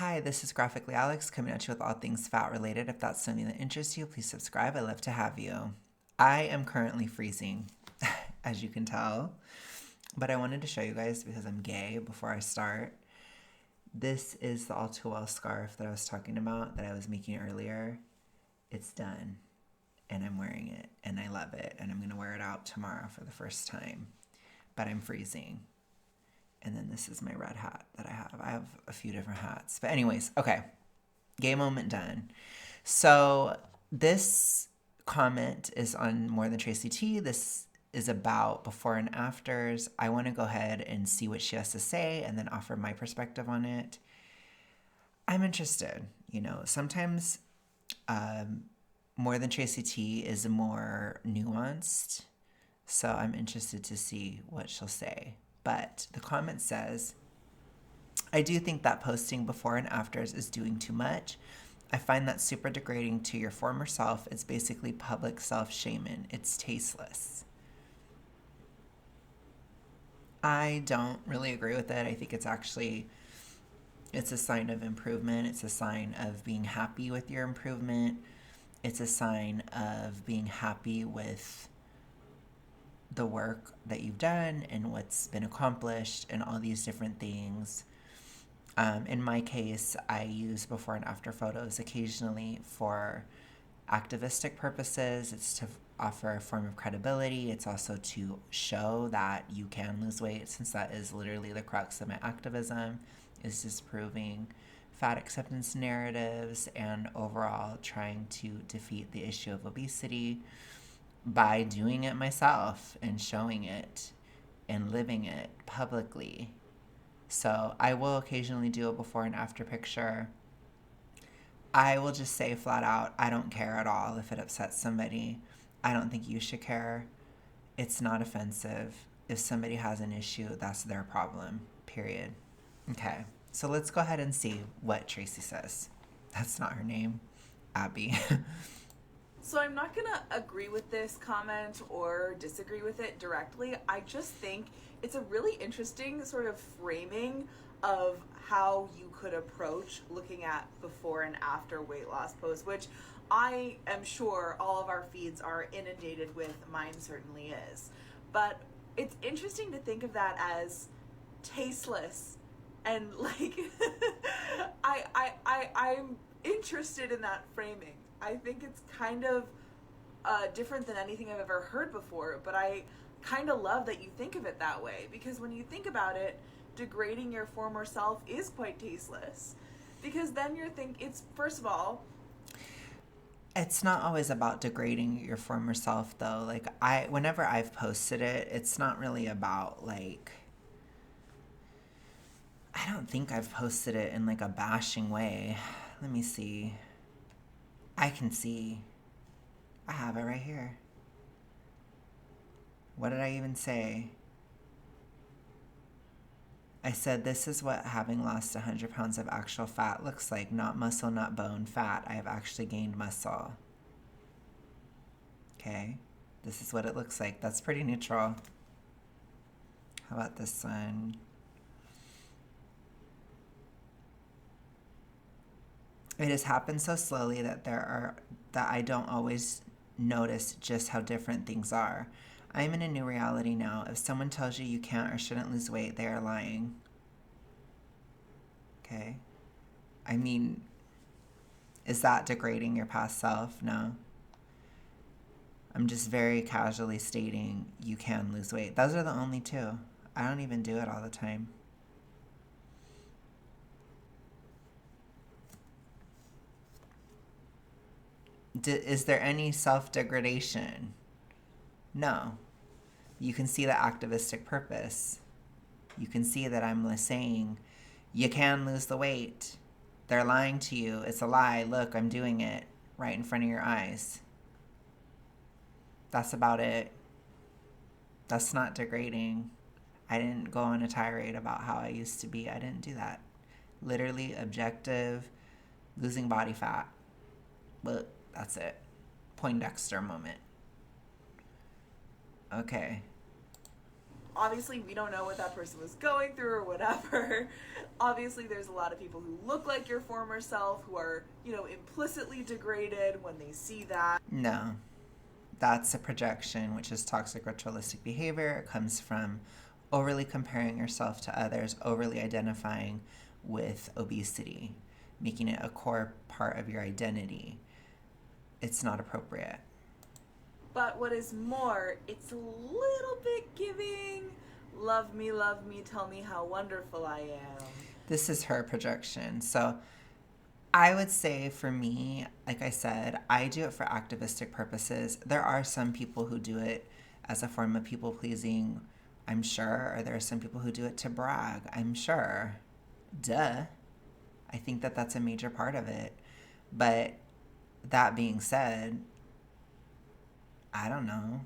Hi, this is Graphically Alex coming at you with all things fat related. If that's something that interests you, please subscribe. I'd love to have you. I am currently freezing, as you can tell, but I wanted to show you guys because I'm gay before I start. This is the All Too Well scarf that I was talking about that I was making earlier. It's done, and I'm wearing it, and I love it, and I'm going to wear it out tomorrow for the first time, but I'm freezing. And then this is my red hat that I have. I have a few different hats. But anyways, okay. Gay moment done. So this comment is on More Than Tracy T. This is about before and afters. I want to go ahead and see what she has to say and then offer my perspective on it. I'm interested. Sometimes More Than Tracy T is more nuanced. So I'm interested to see what she'll say. But the comment says, I do think that posting before and afters is doing too much. I find that super degrading to your former self. It's basically public self-shaming. It's tasteless. I don't really agree with it. I think it's a sign of improvement. It's a sign of being happy with your improvement. It's a sign of being happy with the work that you've done and what's been accomplished and all these different things. In my case, I use before and after photos occasionally for activistic purposes. It's to offer a form of credibility. It's also to show that you can lose weight, since that is literally the crux of my activism, is disproving fat acceptance narratives and overall trying to defeat the issue of obesity by doing it myself and showing it and living it publicly. So I will occasionally do a before and after picture. I will just say flat out, I don't care at all if it upsets somebody. I don't think you should care. It's not offensive. If somebody has an issue, that's their problem, period. Okay, so let's go ahead and see what Tracy says. That's not her name, Abby. So I'm not going to agree with this comment or disagree with it directly. I just think it's a really interesting sort of framing of how you could approach looking at before and after weight loss posts, which I am sure all of our feeds are inundated with. Mine certainly is. But it's interesting to think of that as tasteless and like I'm interested in that framing. I think it's kind of different than anything I've ever heard before, but I kind of love that you think of it that way, because when you think about it, degrading your former self is quite tasteless, because then it's, first of all, it's not always about degrading your former self, though. Like, whenever I've posted it, it's not really about, like, I don't think I've posted it in, like, a bashing way. Let me see. I can see. I have it right here. What did I even say? I said, this is what having lost 100 pounds of actual fat looks like. Not muscle, not bone, fat. I have actually gained muscle. Okay. This is what it looks like. That's pretty neutral. How about this one? It has happened so slowly that I don't always notice just how different things are. I am in a new reality now. If someone tells you you can't or shouldn't lose weight, they are lying. Okay? I mean, is that degrading your past self? No. I'm just very casually stating you can lose weight. Those are the only two. I don't even do it all the time. Is there any self-degradation? No. You can see the activistic purpose. You can see that I'm saying you can lose the weight. They're lying to you. It's a lie. Look, I'm doing it right in front of your eyes. That's about it. That's not degrading. I didn't go on a tirade about how I used to be. I didn't do that. Literally objective, losing body fat. But that's it. Poindexter moment. Okay. obviously we don't know what that person was going through or whatever. Obviously there's a lot of people who look like your former self who are, implicitly degraded when they see that. No, that's a projection, which is toxic ritualistic behavior. It comes from overly comparing yourself to others, overly identifying with obesity, making it a core part of your identity. It's not appropriate. But what is more, it's a little bit giving love me, tell me how wonderful I am. This is her projection. So I would say for me, like I said, I do it for activistic purposes. There are some people who do it as a form of people pleasing, I'm sure, or there are some people who do it to brag, I'm sure. Duh. I think that that's a major part of it. But that being said, I don't know.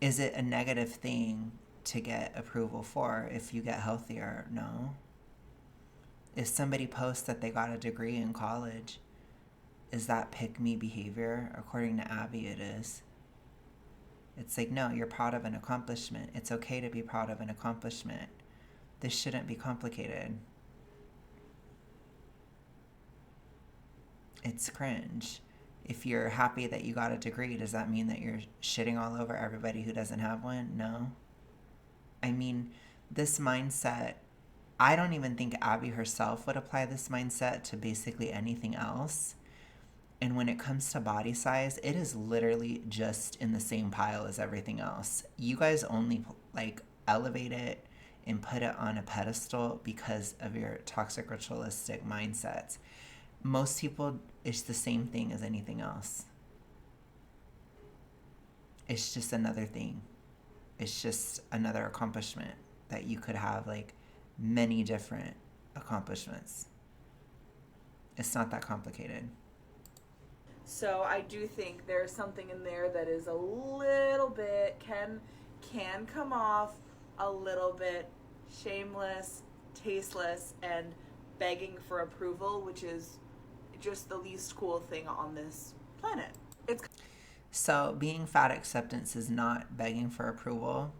Is it a negative thing to get approval for if you get healthier? No. If somebody posts that they got a degree in college, is that pick me behavior? According to Abby, it is. It's like, no, you're proud of an accomplishment. It's okay to be proud of an accomplishment. This shouldn't be complicated. It's cringe. If you're happy that you got a degree, does that mean that you're shitting all over everybody who doesn't have one? No. I mean, this mindset, I don't even think Abby herself would apply this mindset to basically anything else. And when it comes to body size, it is literally just in the same pile as everything else. You guys only elevate it and put it on a pedestal because of your toxic ritualistic mindsets. Most people, it's the same thing as anything else. It's just another thing. It's just another accomplishment that you could have many different accomplishments. It's not that complicated. So I do think there's something in there that is a little bit can come off a little bit shameless, tasteless, and begging for approval, which is just the least cool thing on this planet. So being fat acceptance is not begging for approval.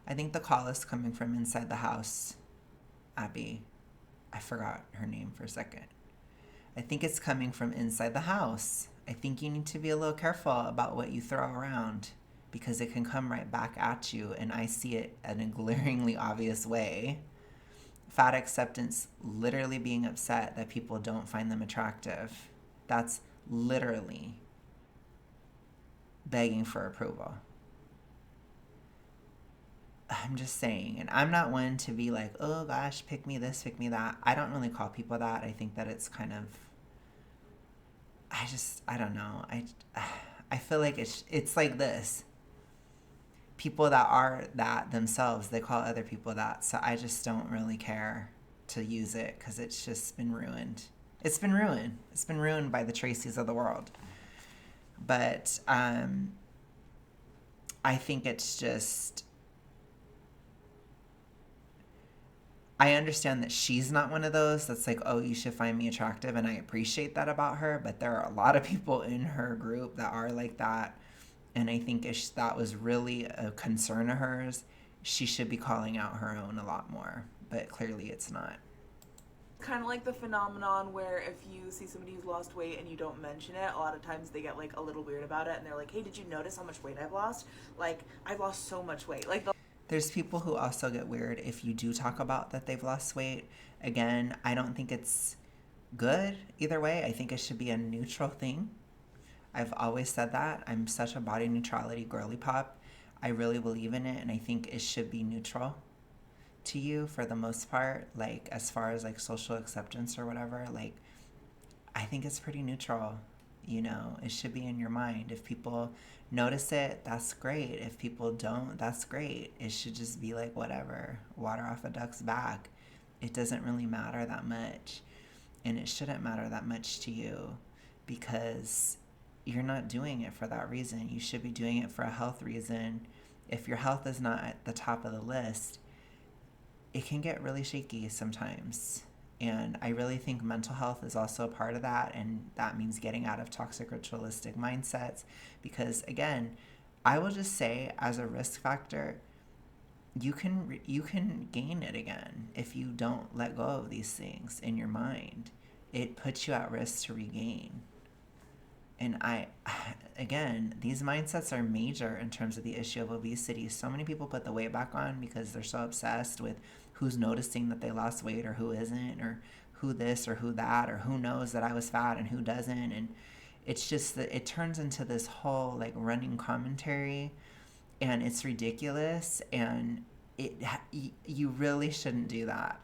I think the call is coming from inside the house. Abby, I forgot her name for a second. I think it's coming from inside the house. I think you need to be a little careful about what you throw around because it can come right back at you, and I see it in a glaringly obvious way. Fat acceptance, literally being upset that people don't find them attractive. That's literally begging for approval. I'm just saying, and I'm not one to be like, oh gosh, pick me this, pick me that. I don't really call people that. I think that it's kind of, I don't know. I feel like it's like this. People that are that themselves, they call other people that. So I just don't really care to use it because it's just been ruined. It's been ruined. It's been ruined by the Tracys of the world. But I think it's just, I understand that she's not one of those that's like, oh, you should find me attractive, and I appreciate that about her, but there are a lot of people in her group that are like that, and I think if that was really a concern of hers, she should be calling out her own a lot more, but clearly it's not. Kind of like the phenomenon where if you see somebody who's lost weight and you don't mention it, a lot of times they get a little weird about it, and they're like, hey, did you notice how much weight I've lost? I've lost so much weight. There's people who also get weird if you do talk about that they've lost weight. Again, I don't think it's good either way. I think it should be a neutral thing. I've always said that. I'm such a body neutrality girly pop. I really believe in it, and I think it should be neutral to you for the most part. As far as social acceptance or whatever, I think it's pretty neutral. It should be in your mind. If people notice it, that's great. If people don't, that's great. It should just be whatever, water off a duck's back. It doesn't really matter that much. And it shouldn't matter that much to you because you're not doing it for that reason. You should be doing it for a health reason. If your health is not at the top of the list, it can get really shaky sometimes. And I really think mental health is also a part of that, and that means getting out of toxic ritualistic mindsets because, again, I will just say, as a risk factor, you can gain it again if you don't let go of these things in your mind. It puts you at risk to regain. And again, these mindsets are major in terms of the issue of obesity. So many people put the weight back on because they're so obsessed with who's noticing that they lost weight or who isn't, or who this or who that, or who knows that I was fat and who doesn't. And it's just that it turns into this whole like running commentary, and it's ridiculous. And it you really shouldn't do that.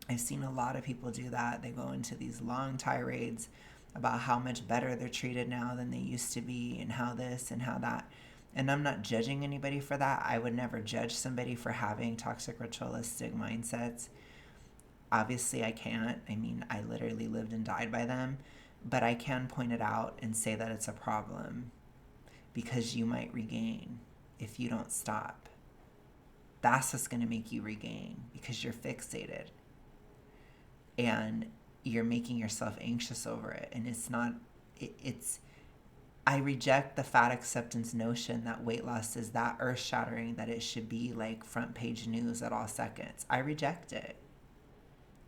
I've seen a lot of people do that. They go into these long tirades about how much better they're treated now than they used to be, and how this and how that. And I'm not judging anybody for that. I would never judge somebody for having toxic ritualistic mindsets. Obviously, I can't. I mean, I literally lived and died by them. But I can point it out and say that it's a problem, because you might regain if you don't stop. That's what's going to make you regain, because you're fixated and you're making yourself anxious over it. And it's not, it's, I reject the fat acceptance notion that weight loss is that earth shattering that it should be like front page news at all seconds. I reject it.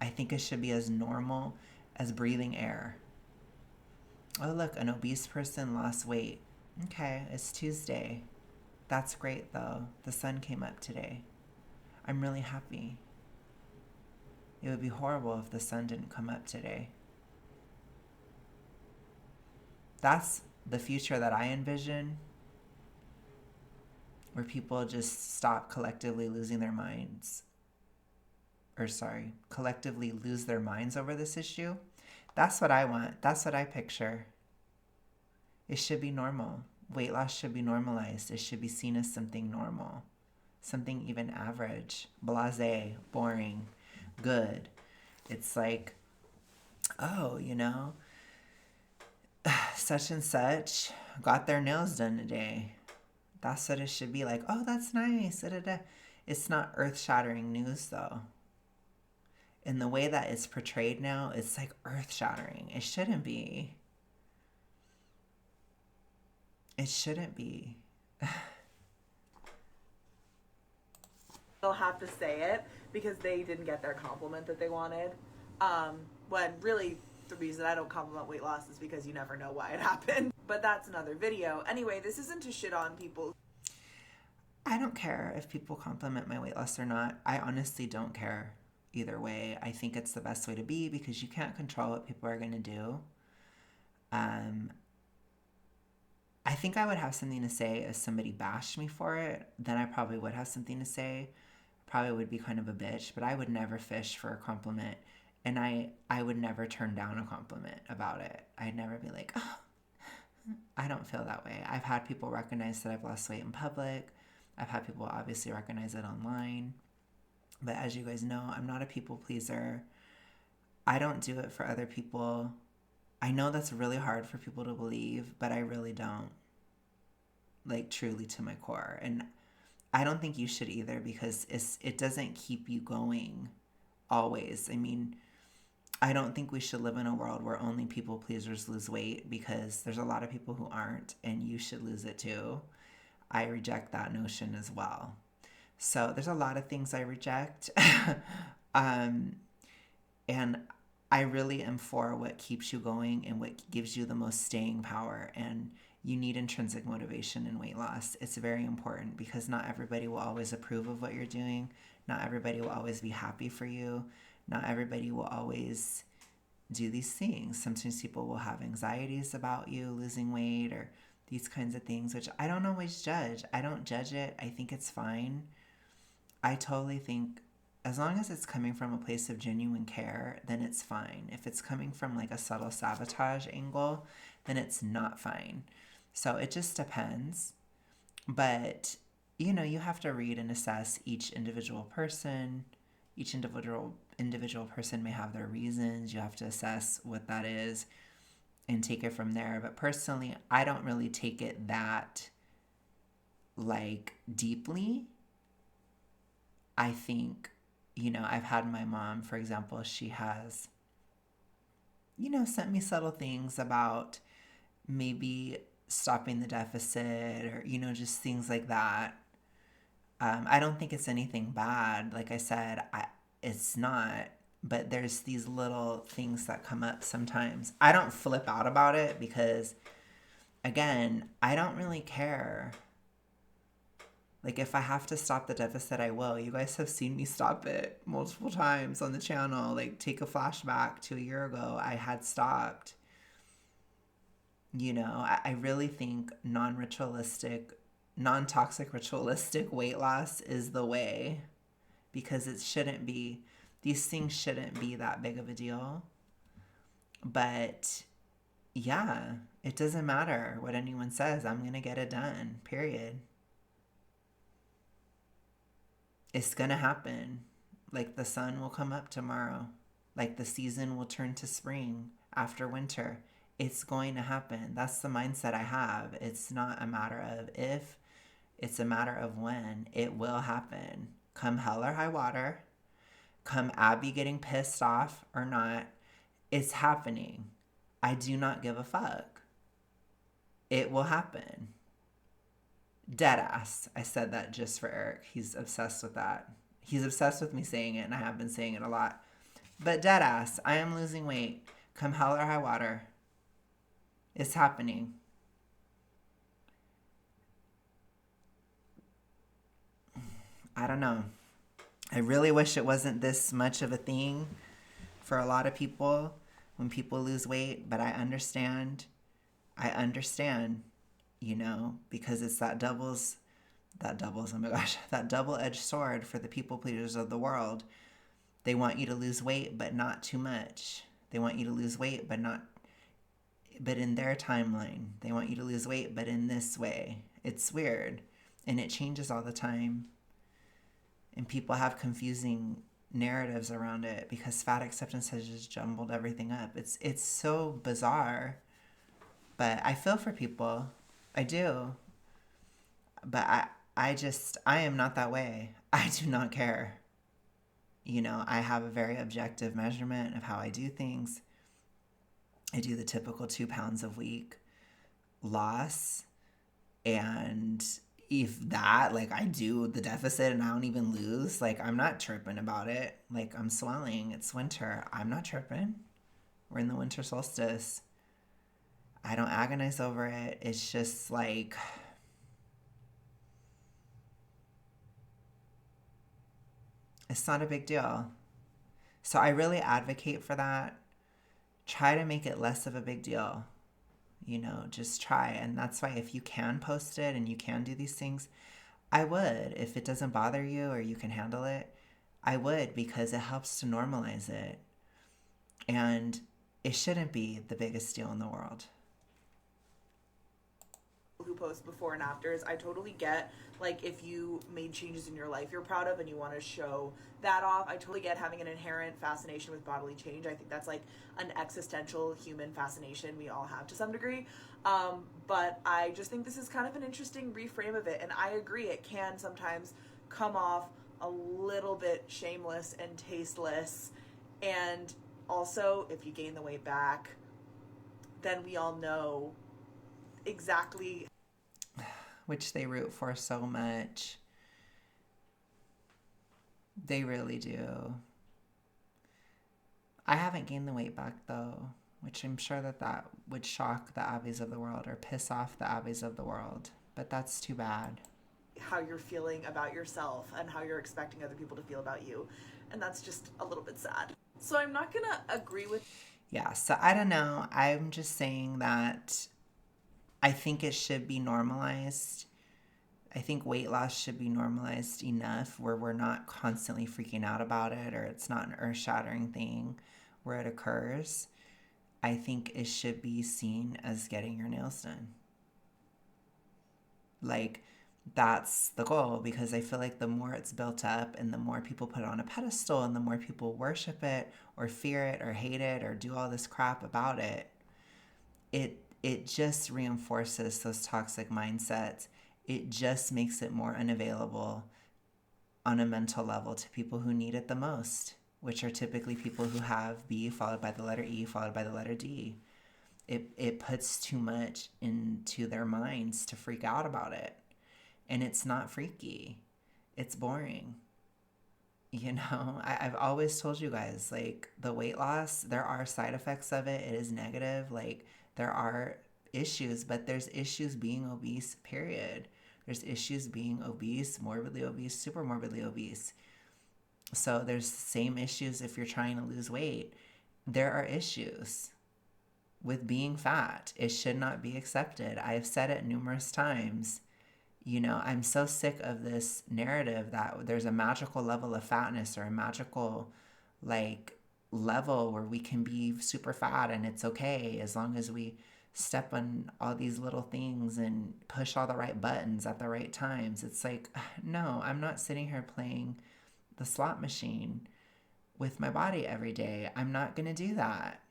I think it should be as normal as breathing air. Oh, look, an obese person lost weight. Okay, it's Tuesday. That's great though. The sun came up today. I'm really happy. It would be horrible if the sun didn't come up today. That's the future that I envision, where people just stop collectively losing their minds. Or, sorry, collectively lose their minds over this issue. That's what I want. That's what I picture. It should be normal. Weight loss should be normalized. It should be seen as something normal, something even average, blase, boring, good. It's like, oh, such and such got their nails done today. That's what it should be like. Oh, that's nice. Da-da-da. It's not earth shattering news, though. In the way that it's portrayed now, it's like earth shattering. It shouldn't be. It shouldn't be. They'll have to say it because they didn't get their compliment that they wanted. When really the reason I don't compliment weight loss is because you never know why it happened. But that's another video. Anyway, this isn't to shit on people. I don't care if people compliment my weight loss or not. I honestly don't care either way. I think it's the best way to be, because you can't control what people are going to do. I think I would have something to say if somebody bashed me for it. Then I probably would have something to say. Probably would be kind of a bitch, but I would never fish for a compliment. And I would never turn down a compliment about it. I'd never be like, oh, I don't feel that way. I've had people recognize that I've lost weight in public. I've had people obviously recognize it online. But as you guys know, I'm not a people pleaser. I don't do it for other people. I know that's really hard for people to believe, but I really don't. Like, truly to my core. And I don't think you should either, because it doesn't keep you going always. I mean, I don't think we should live in a world where only people pleasers lose weight, because there's a lot of people who aren't, and you should lose it too. I reject that notion as well. So there's a lot of things I reject. And I really am for what keeps you going and what gives you the most staying power. And you need intrinsic motivation in weight loss. It's very important, because not everybody will always approve of what you're doing. Not everybody will always be happy for you. Not everybody will always do these things. Sometimes people will have anxieties about you losing weight or these kinds of things, which I don't always judge. I don't judge it. I think it's fine. I totally think as long as it's coming from a place of genuine care, then it's fine. If it's coming from like a subtle sabotage angle, then it's not fine. So it just depends. But, you have to read and assess each individual person. Each individual person may have their reasons. You have to assess what that is and take it from there. But personally, I don't really take it that like deeply. I think, I've had my mom, for example, she has, sent me subtle things about maybe stopping the deficit, or, just things like that. I don't think it's anything bad. Like I said, it's not. But there's these little things that come up sometimes. I don't flip out about it because, again, I don't really care. Like, if I have to stop the deficit, I will. You guys have seen me stop it multiple times on the channel. Like, take a flashback to a year ago, I had stopped. I really think non-toxic ritualistic weight loss is the way, because these things shouldn't be that big of a deal. But yeah, it doesn't matter what anyone says. I'm going to get it done, period. It's going to happen. Like, the sun will come up tomorrow. Like, the season will turn to spring after winter. It's going to happen. That's the mindset I have. It's not a matter of if, it's a matter of when. It will happen. Come hell or high water, come Abby getting pissed off or not, it's happening. I do not give a fuck. It will happen. Deadass. I said that just for Eric. He's obsessed with that. He's obsessed with me saying it, and I have been saying it a lot. But deadass, I am losing weight. Come hell or high water. It's happening. I don't know. I really wish it wasn't this much of a thing for a lot of people when people lose weight, but I understand. Because it's that oh my gosh, that double-edged sword for the people pleasers of the world. They want you to lose weight, but not too much. They want you to lose weight, but in their timeline. They want you to lose weight, but in this way. It's weird, and it changes all the time. And people have confusing narratives around it because fat acceptance has just jumbled everything up. It's so bizarre. But I feel for people. I do. But I am not that way. I do not care. I have a very objective measurement of how I do things. I do the typical 2 pounds a week loss. And if that, like, I do the deficit and I don't even lose, like, I'm not tripping about it. Like, I'm swelling. It's winter. I'm not tripping. We're in the winter solstice. I don't agonize over it. It's just like, it's not a big deal. So I really advocate for that. Try to make it less of a big deal. Just try. And that's why if you can post it and you can do these things, I would. If it doesn't bother you or you can handle it, I would, because it helps to normalize it. And it shouldn't be the biggest deal in the world. Who post before and afters, I totally get, like, if you made changes in your life you're proud of and you want to show that off. I totally get having an inherent fascination with bodily change. I think that's like an existential human fascination we all have to some degree. But I just think this is kind of an interesting reframe of it, and I agree it can sometimes come off a little bit shameless and tasteless. And also, if you gain the weight back, then we all know exactly, which they root for so much. They really do. I haven't gained the weight back though, which I'm sure that would shock the Abbeys of the world or piss off the Abbeys of the world, but that's too bad. How you're feeling about yourself and how you're expecting other people to feel about you, and that's just a little bit sad. So I'm not gonna agree with. Yeah, so I don't know. I'm just saying that I think it should be normalized. I think weight loss should be normalized enough where we're not constantly freaking out about it, or it's not an earth-shattering thing where it occurs. I think it should be seen as getting your nails done. Like, that's the goal, because I feel like the more it's built up and the more people put it on a pedestal and the more people worship it or fear it or hate it or do all this crap about it, it just reinforces those toxic mindsets. It just makes it more unavailable on a mental level to people who need it the most, which are typically people who have B followed by the letter E followed by the letter D. it puts too much into their minds to freak out about it. And it's not freaky, it's boring. I've always told you guys, like, the weight loss, there are side effects of it. It is negative. Like, there are issues, but there's issues being obese, period. There's issues being obese, morbidly obese, super morbidly obese. So there's the same issues if you're trying to lose weight. There are issues with being fat. It should not be accepted. I have said it numerous times. I'm so sick of this narrative that there's a magical level of fatness or a magical, like, level where we can be super fat and it's okay as long as we step on all these little things and push all the right buttons at the right times. It's like, no, I'm not sitting here playing the slot machine with my body every day. I'm not going to do that.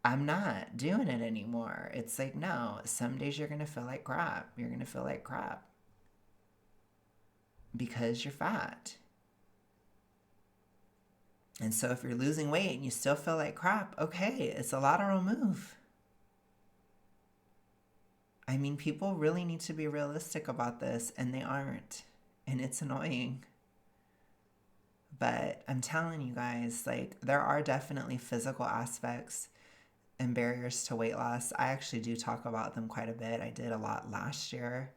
I'm not doing it anymore. It's like, no, some days you're going to feel like crap. You're going to feel like crap because you're fat. And so if you're losing weight and you still feel like crap, okay, it's a lateral move. I mean, people really need to be realistic about this, and they aren't. And it's annoying. But I'm telling you guys, like, there are definitely physical aspects and barriers to weight loss. I actually do talk about them quite a bit. I did a lot last year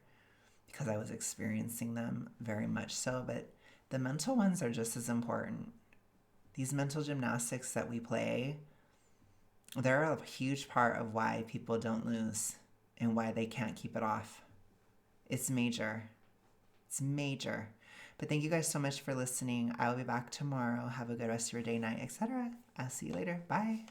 because I was experiencing them very much so. But the mental ones are just as important. These mental gymnastics that we play, they're a huge part of why people don't lose and why they can't keep it off. It's major. It's major. But thank you guys so much for listening. I will be back tomorrow. Have a good rest of your day, night, etc. I'll see you later. Bye.